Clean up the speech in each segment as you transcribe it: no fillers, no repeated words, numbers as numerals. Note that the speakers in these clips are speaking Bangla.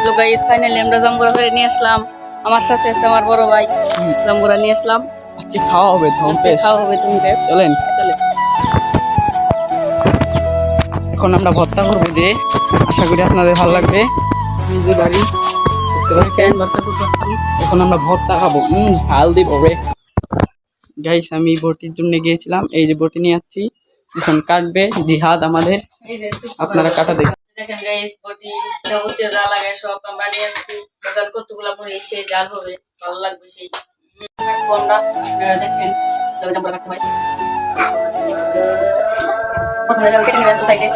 তো গাইস ফাইনালি আমরা জাম্বুরা করে নিয়ে আসলাম। আমার সাথে আছে আমার বড় ভাই। জাম্বুরা নিয়ে আসলাম। আজকে খাওয়া হবে খাওয়া হবে তুমি চলেন। চলে। এখন আমরা ভর্তা করবো যে আশা করি আপনাদের ভালো লাগবে। নিজে বাড়ি দেখতে পাচ্ছেন ভর্তা করবো। এখন আমরা ভর্তা খাবো। ঝাল দিব রে গাইস। আমি বটির জন্য গিয়েছিলাম, এই যে বটি নিয়ে আসছি। এখন কাটবে জিহাদ আমাদের, আপনারা কাটা দেখবেন। দেখেন গাইস বটি যাবতীয় যা লাগে সব আমরা নিয়ে আসছি। টোটাল কতগুলো পরে এসে জাল হবে, ভালো লাগবে সেই। আমরা দেখেন জাম্বুরা কাটতে হয়। প্রথমে কেটে নেবেন তো সাইডে।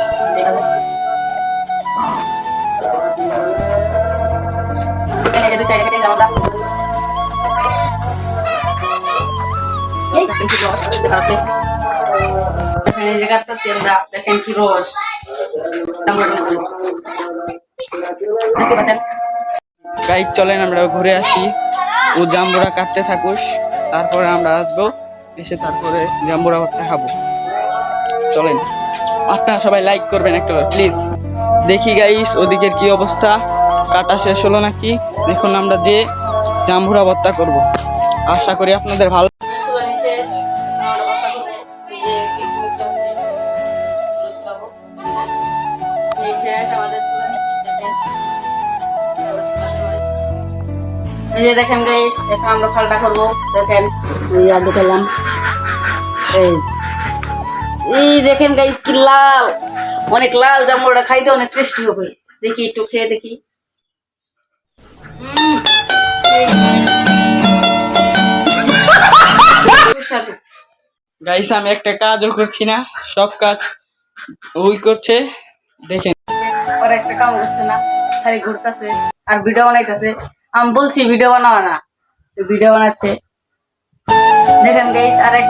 এই যে দুই সাইডে কেটে নিলাম আমরা। দেখেন কি রস আছে। দেখেন এই যে কাটতেছি আমরা, দেখেন কি রস। জাম্বুরা দেখতে পাচ্ছেন। গাইস চলেন আমরা ঘুরে আসি, ও জাম্বুরা কাটতে থাকুস, তারপরে আমরা আসবো, এসে তারপরে জাম্বুরা ভর্তা খাবো। চলেন, আপনারা সবাই লাইক করবেন একটা প্লিজ। দেখি গাইস ওদিকের কি অবস্থা, কাটা শেষ হলো নাকি। দেখুন আমরা যে জাম্বুরা ভর্তা করব, আশা করি আপনাদের ভালো। এই যে দেখেন গাইস, এখন আমরা খালটা করবো। দেখেন আলু খেলাম। এই দেখেন গাইস কি লাল, অনেক লাল জাম্বুরাটা, খাইতে অনেক টেস্টি হবে। দেখি একটু খেয়ে দেখি। সুস্বাদু। গাইস আমি একটা কাজও করছি না, সব কাজ ওই করছে। দেখেন আর একটা কাম করছে না, খালি ঘুরতেছে আর ভিডিও বানাইতেছে। আমি বলছি ভিডিও বানাও না, ভিডিও বানাচ্ছে। দেখেন গাইস আর এক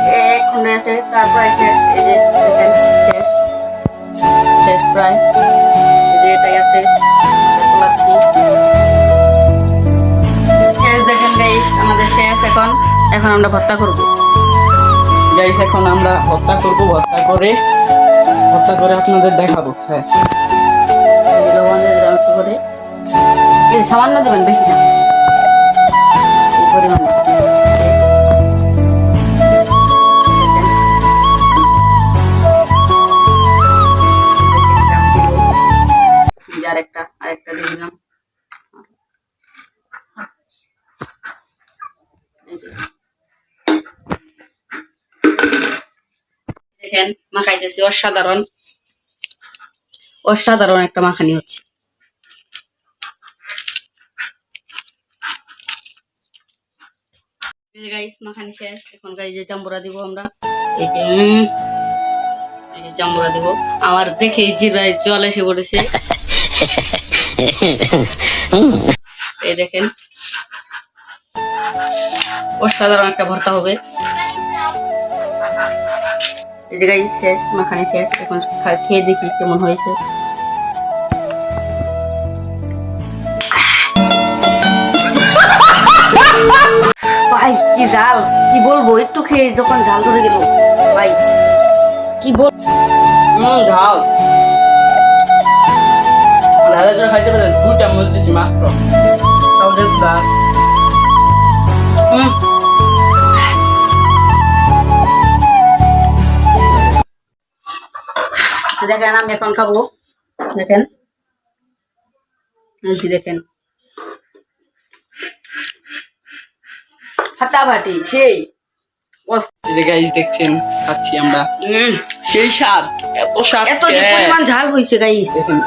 খন্ড আছে, তারপরে শেষ। এই যে দেখেন শেষ শেষ প্রায়। এই যে এটাই আছে শেষ। দেখেন গাইস আমাদের শেষ। এখন এখন আমরা ভর্তা করব গাইস। এখন আমরা ভর্তা করব, ভর্তা করে আপনাদের দেখাবো। হ্যাঁ লবণ দিয়ে দিলাম একটু করে। প্লিজ সামান্য দেবেন, বেশি না, এই পরিমাণে। আরেকটা দিয়ে দিলাম। দেখেন মাখাইতেছি, অসাধারণ অসাধারণ একটা মাখানি হচ্ছে। গাইস মাখানি শেষ। এখন গাইস যে জাম্বুরা দিব আমরা। এই যে জাম্বুরা দিব। আমার দেখে জিহ্বায় জল এসে পড়েছে। এই দেখেন অসাধারণ একটা ভর্তা হবে। এই যে গাইস শেষ, মাখানি শেষ। এখন খেয়ে দেখি কেমন হয়েছে। ভাই কি জাল, কি বলবো, একটু খেয়ে যখন ঝাল ধরে গেল ভাই কি বল। ঝাল ঝালের জন্য খাইতে পারেন। 2 চামচ দিছি মাত্র। দেখেন আমি এখন খাবো। দেখেন দেখেন ফাটাফাটি সেই। গাইস দেখছেন খাচ্ছি আমরা, সেই স্বাদ, এত স্বাদ, এত যে পরিমাণ ঝাল হয়েছে গাইস। দেখেন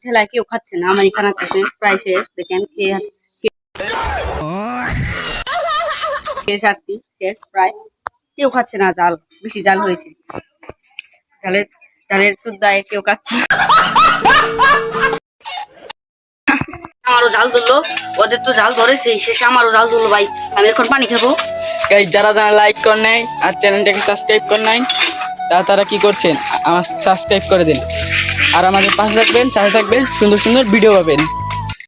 ঠেলায় কেউ খাচ্ছে না, আমার এখানে আছে প্রায় শেষ। দেখেন খেয়ে আসছি, শেষ প্রায়। কেউ খাচ্ছে না, জাল বেশি জাল হয়েছে। জালের চুদ্দায় কেউ খাচ্ছে। আমারও জাল ধরলো, ওদের তো জাল ধরেছে, শেষে আমারও জাল ধরলো ভাই। আমি এখন পানি খাবো। গাইস যারা লাইক করে নাই আর চ্যানেলটাকে সাবস্ক্রাইব করে নাই, তারা কি করছেন, আমার সাবস্ক্রাইব করে দিন। আর আমাদের পাশে থাকবেন, সাথে থাকবেন, সুন্দর সুন্দর ভিডিও পাবেন।